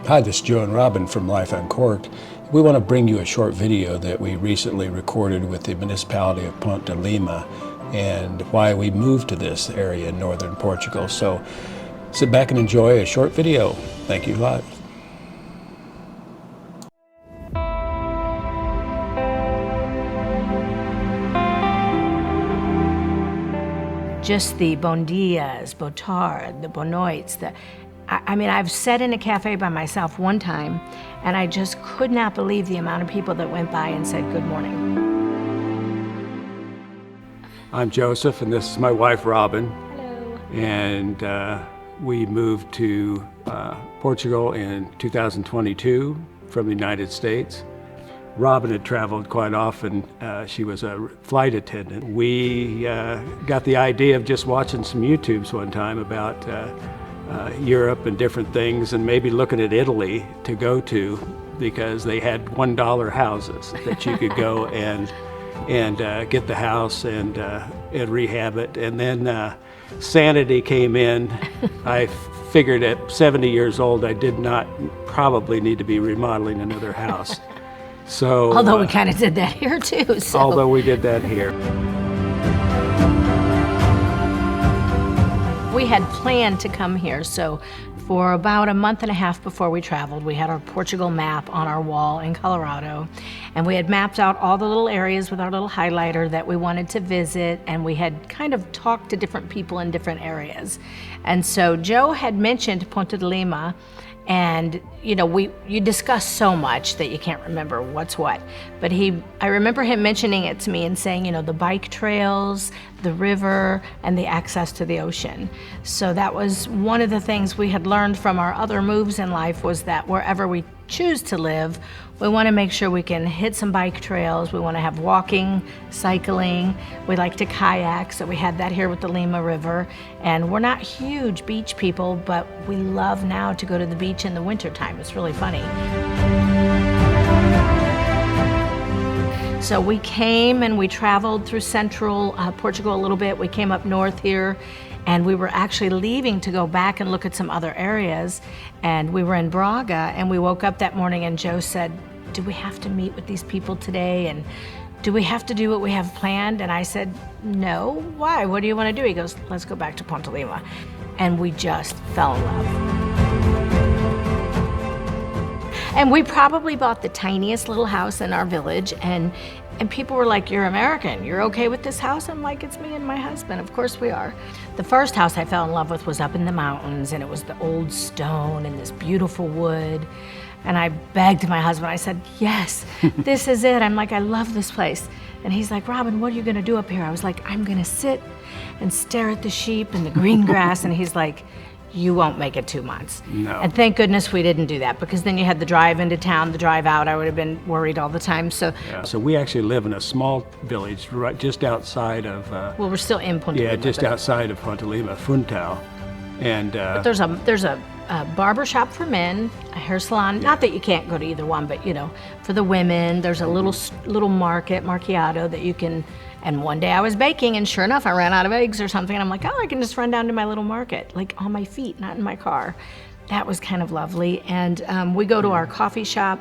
Hi, this is Joe and Robin from Life Uncorked. We want to bring you a short video that we recently recorded with the Municipality of Ponte de Lima and why we moved to this area in northern Portugal. So sit back and enjoy a short video. Thank you live. Just the bon dias, botard, the bonoits, I mean, I've sat in a cafe by myself one time, and I just could not believe the amount of people that went by and said good morning. I'm Joseph, and this is my wife, Robin. Hello. And we moved to Portugal in 2022 from the United States. Robin had traveled quite often. She was a flight attendant. We got the idea of just watching some YouTubes one time about Europe and different things, and maybe looking at Italy to go to, because they had $1 houses that you could go and get the house and rehab it. And then sanity came in. I figured at 70 years old I did not probably need to be remodeling another house. So although we kind of did that here too. So. Although we did that here. We had planned to come here, so for about a month and a half before we traveled, we had our Portugal map on our wall in Colorado, and we had mapped out all the little areas with our little highlighter that we wanted to visit, and we had kind of talked to different people in different areas. And so Joe had mentioned Ponte de Lima, and you discuss so much that you can't remember what's what. But I remember him mentioning it to me and saying, the bike trails, the river, and the access to the ocean. So that was one of the things we had learned from our other moves in life, was that wherever we choose to live, we want to make sure we can hit some bike trails. We want to have walking, cycling. We like to kayak, so we had that here with the Lima River. And we're not huge beach people, but we love now to go to the beach in the wintertime. It's really funny. So we came and we traveled through central Portugal a little bit. We came up north here, and we were actually leaving to go back and look at some other areas. And we were in Braga, and we woke up that morning and Joe said, do we have to meet with these people today? And do we have to do what we have planned? And I said, no, why? What do you want to do? He goes, let's go back to Ponte de Lima. And we just fell in love. And we probably bought the tiniest little house in our village, and people were like, you're American, you're okay with this house? I'm like, it's me and my husband, of course we are. The first house I fell in love with was up in the mountains, and it was the old stone and this beautiful wood. And I begged my husband, I said, yes, this is it. I'm like, I love this place. And he's like, Robin, what are you gonna do up here? I was like, I'm gonna sit and stare at the sheep and the green grass. And he's like, you won't make it 2 months. No. And thank goodness we didn't do that, because then you had the drive into town, the drive out. I would have been worried all the time. So, yeah. So we actually live in a small village right just outside of. Well, we're still in Ponte de Lima. Yeah, just outside of Ponte de Lima, Funtal, and. But there's a barber shop for men, a hair salon. Yeah. Not that you can't go to either one, but for the women, there's a little market, Marciado, that you can. And one day I was baking, and sure enough, I ran out of eggs or something, and I'm like, oh, I can just run down to my little market, like on my feet, not in my car. That was kind of lovely. And we go to our coffee shop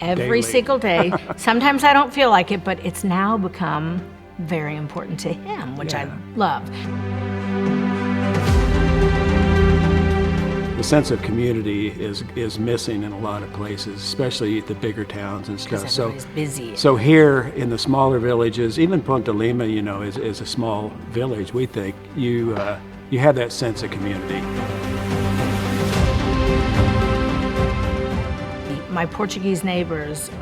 every single day. Sometimes I don't feel like it, but it's now become very important to him, which I love. The sense of community is missing in a lot of places, especially the bigger towns and stuff. Because everybody's busy. So here in the smaller villages, even Ponte de Lima, is a small village. We think you have that sense of community. My Portuguese neighbors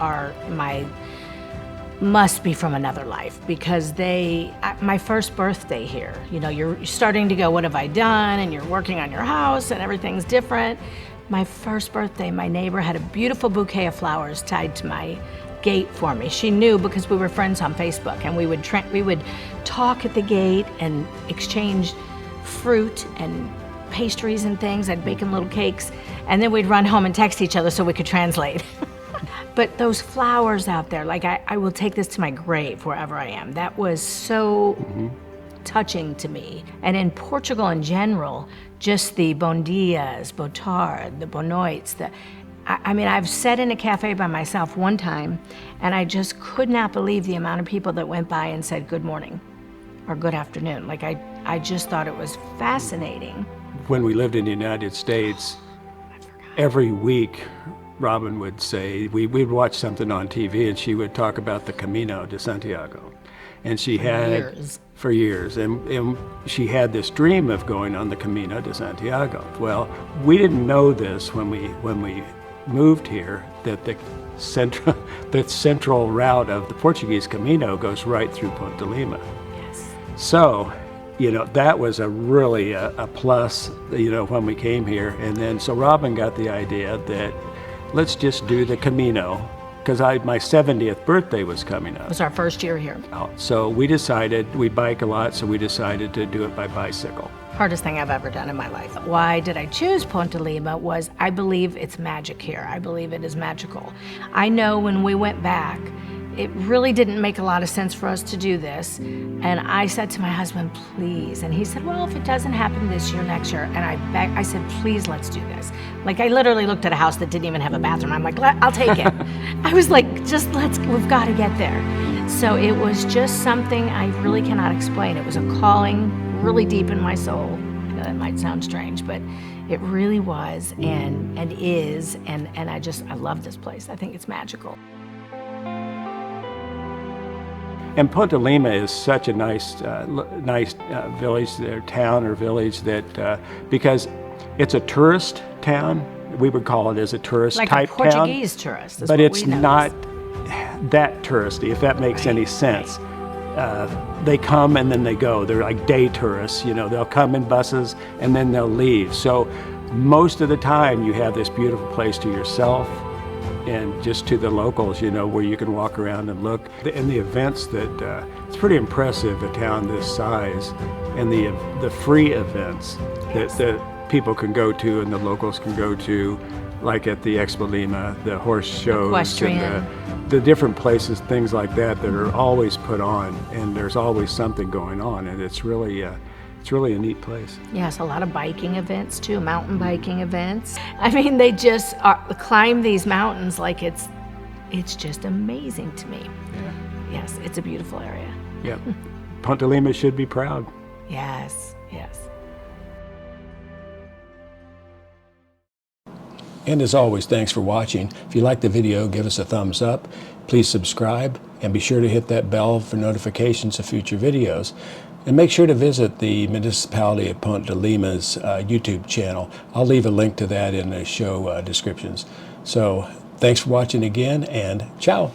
must be from another life, because my first birthday here, you're starting to go, what have I done? And you're working on your house and everything's different. My first birthday, my neighbor had a beautiful bouquet of flowers tied to my gate for me. She knew because we were friends on Facebook, and we would talk at the gate and exchange fruit and pastries and things. I'd bake them little cakes, and then we'd run home and text each other so we could translate. But those flowers out there, like I will take this to my grave wherever I am. That was so touching to me. And in Portugal in general, just the bon dias, botard, the bonoits, I mean, I've sat in a cafe by myself one time, and I just could not believe the amount of people that went by and said good morning or good afternoon. Like, I just thought it was fascinating. When we lived in the United States, every week, Robin would say, we'd watch something on TV, and she would talk about the Camino de Santiago. And she had, for years, and she had this dream of going on the Camino de Santiago. Well, we didn't know this when we moved here, that the central route of the Portuguese Camino goes right through Ponte de Lima. Yes. So, you know, that was really a plus, you know, when we came here. And then, so Robin got the idea that let's just do the Camino, because my 70th birthday was coming up. It was our first year here. So we decided, we bike a lot, so we decided to do it by bicycle. Hardest thing I've ever done in my life. Why did I choose Ponte de Lima was I believe it's magic here. I believe it is magical. I know when we went back, it really didn't make a lot of sense for us to do this. And I said to my husband, please. And he said, well, if it doesn't happen this year, next year. And I said, please, let's do this. Like, I literally looked at a house that didn't even have a bathroom. I'm like, I'll take it. I was like, we've got to get there. So it was just something I really cannot explain. It was a calling really deep in my soul. I know that might sound strange, but it really was and is. And I love this place. I think it's magical. And Ponte de Lima is such a nice village, or town or village, that because it's a tourist town, we would call it as a tourist like type a Portuguese tourist, but it's not that touristy, if that makes any sense. They come and then they go. They're like day tourists, you know. They'll come in buses and then they'll leave. So most of the time you have this beautiful place to yourself and just to the locals, you know, where you can walk around and look. And the events that, it's pretty impressive, a town this size, and the free events that people can go to and the locals can go to, like at the Expo Lima, the horse shows, and the different places, things like that are always put on, and there's always something going on, and it's really a neat place. Yes, a lot of biking events too, mountain biking events. I mean, they just climb these mountains like it's just amazing to me. Yeah. Yes, it's a beautiful area. Yeah, Ponte de Lima should be proud. Yes, yes. And as always, thanks for watching. If you like the video, give us a thumbs up. Please subscribe, and be sure to hit that bell for notifications of future videos. And make sure to visit the Municipality of Ponte de Lima's YouTube channel. I'll leave a link to that in the show descriptions. So thanks for watching again, and ciao.